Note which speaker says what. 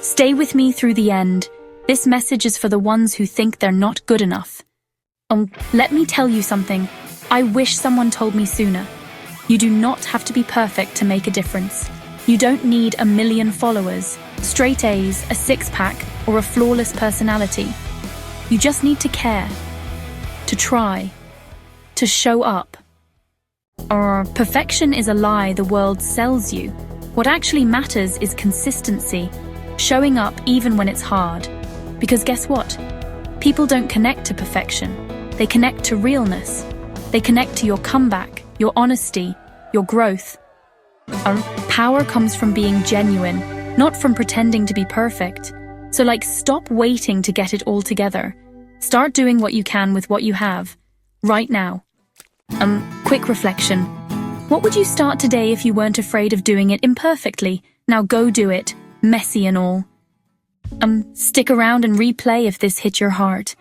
Speaker 1: Stay with me through the end. This message is for the ones who think they're not good enough. Let me tell you something. I wish someone told me sooner. You do not have to be perfect to make a difference. You don't need 1 million followers, straight A's, a six-pack, or a flawless personality. You just need to care, to try, to show up. Perfection is a lie the world sells you. What actually matters is consistency, showing up even when it's hard. Because guess what? People don't connect to perfection. They connect to realness. They connect to your comeback, your honesty, your growth. Power comes from being genuine, not from pretending to be perfect. So stop waiting to get it all together. Start doing what you can with what you have, right now. Quick reflection. What would you start today if you weren't afraid of doing it imperfectly? Now go do it, messy and all. Stick around and replay if this hit your heart.